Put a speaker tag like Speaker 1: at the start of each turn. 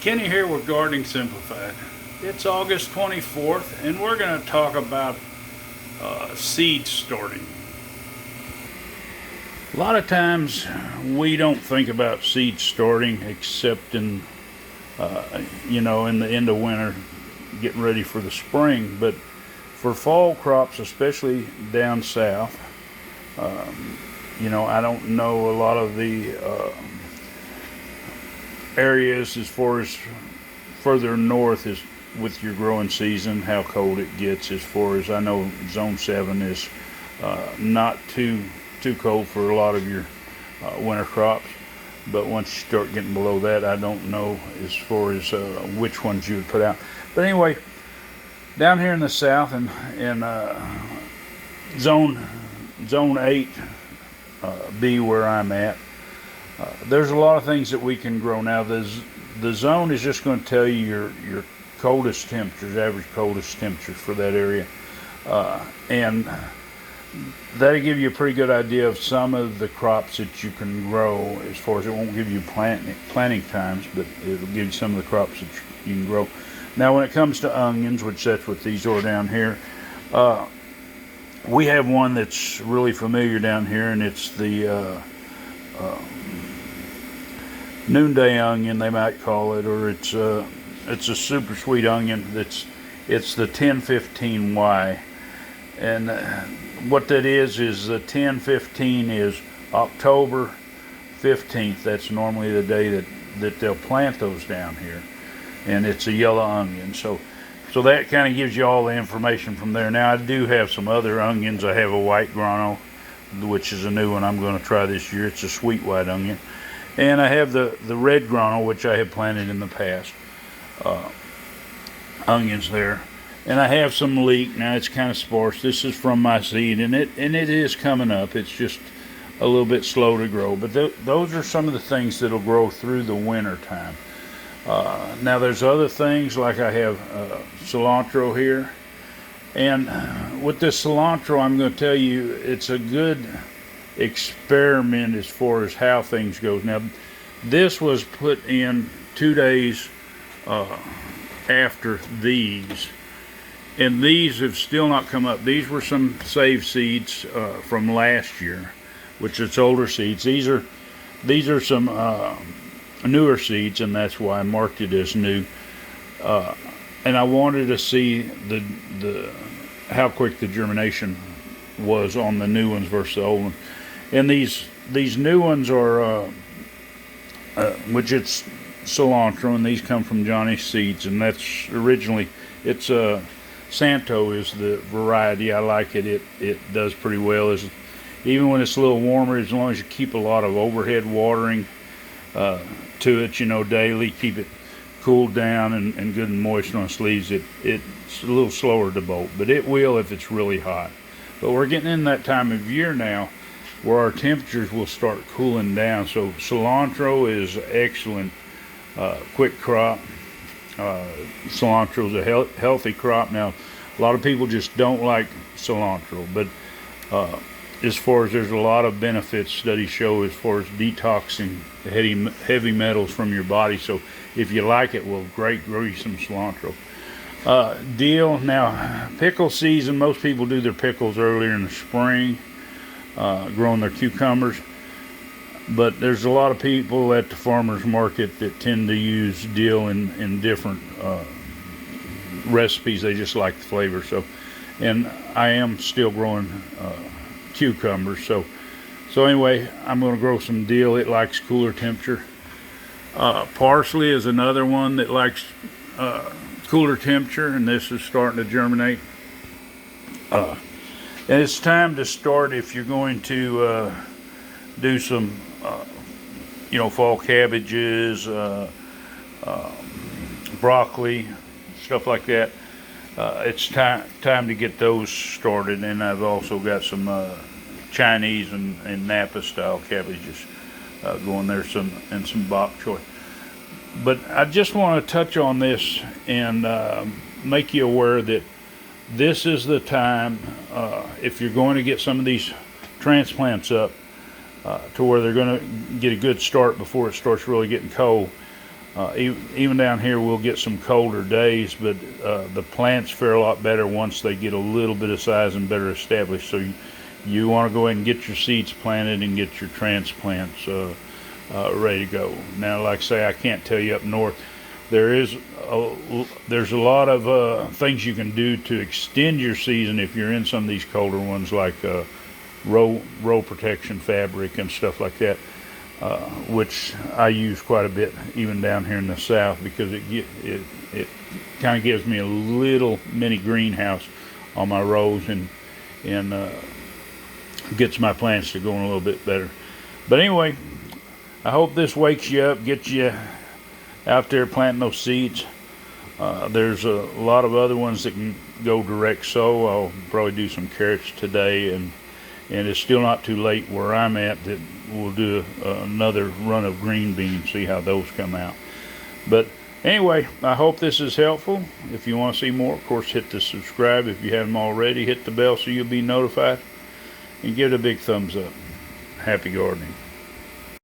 Speaker 1: Kenny here with Gardening Simplified. It's August 24th and we're going to talk about seed starting. A lot of times we don't think about seed starting except in in the end of winter, getting ready for the spring. But for fall crops, especially down south, I don't know a lot of the areas as far as further north is with your growing season, how cold it gets. As far as I know, zone 7 is not too cold for a lot of your winter crops, but once you start getting below that, I don't know as far as which ones you would put out. But anyway, down here in the south and in zone 8 B, where I'm at, there's a lot of things that we can grow. Now the zone is just going to tell you your coldest temperatures, average coldest temperatures for that area, and that'll give you a pretty good idea of some of the crops that you can grow. As far as, it won't give you planting times, but it'll give you some of the crops that you can grow. Now when it comes to onions, which that's what these are down here, we have one that's really familiar down here, and it's the noonday onion, they might call it, or it's a super sweet onion. It's the 1015Y, and what that is the 1015 is October 15th. That's normally the day that they'll plant those down here, and it's a yellow onion. So that kind of gives you all the information from there. Now I do have some other onions. I have a white grano, which is a new one I'm going to try this year. It's a sweet white onion. And I have the red grano, which I have planted in the past, onions there. And I have some leek. Now it's kind of sparse. This is from my seed, and it is coming up. It's just a little bit slow to grow. But those are some of the things that'll grow through the winter time. Now there's other things, like I have cilantro here. And with this cilantro, I'm going to tell you, it's a good experiment as far as how things go. Now this was put in 2 days after these, and these have still not come up. These were some saved seeds from last year, which it's older seeds. These are some newer seeds, and that's why I marked it as new. And I wanted to see the how quick the germination was on the new ones versus the old ones. And these new ones are which it's cilantro, and these come from Johnny's Seeds, and that's originally, it's Santo is the variety. I like it. It does pretty well. Even when it's a little warmer, as long as you keep a lot of overhead watering to it, daily, keep it cooled down and good and moist on its leaves, it's a little slower to bolt, but it will if it's really hot. But we're getting in that time of year now where our temperatures will start cooling down. So cilantro is excellent, quick crop. Cilantro is a healthy crop. Now, a lot of people just don't like cilantro, but as far as, there's a lot of benefits studies show as far as detoxing the heavy metals from your body. So if you like it, well, great, grow you some cilantro. Dill. Now, pickle season, most people do their pickles earlier in the spring, growing their cucumbers, but there's a lot of people at the farmers market that tend to use dill in different recipes. They just like the flavor. So, and I am still growing cucumbers. So anyway, I'm going to grow some dill. It likes cooler temperature. Parsley is another one that likes cooler temperature, and this is starting to germinate. And it's time to start if you're going to do some fall cabbages, broccoli, stuff like that. It's time to get those started. And I've also got some Chinese and Napa style cabbages going there, and some bok choy. But I just want to touch on this and make you aware that this is the time, if you're going to get some of these transplants up to where they're going to get a good start before it starts really getting cold, Even down here we'll get some colder days, but the plants fare a lot better once they get a little bit of size and better established. So you want to go ahead and get your seeds planted and get your transplants ready to go. Now, like I say, I can't tell you up north. There's a lot of things you can do to extend your season if you're in some of these colder ones, like row protection fabric and stuff like that, which I use quite a bit even down here in the south, because it kind of gives me a little mini greenhouse on my rows and gets my plants to going a little bit better. But anyway, I hope this wakes you up, gets you out there planting those seeds. There's a lot of other ones that can go direct sow. I'll probably do some carrots today, and it's still not too late where I'm at that we'll do another run of green beans, see how those come out. But anyway, I hope this is helpful. If you want to see more, of course, hit the subscribe. If you haven't already, hit the bell so you'll be notified, and give it a big thumbs up. Happy gardening.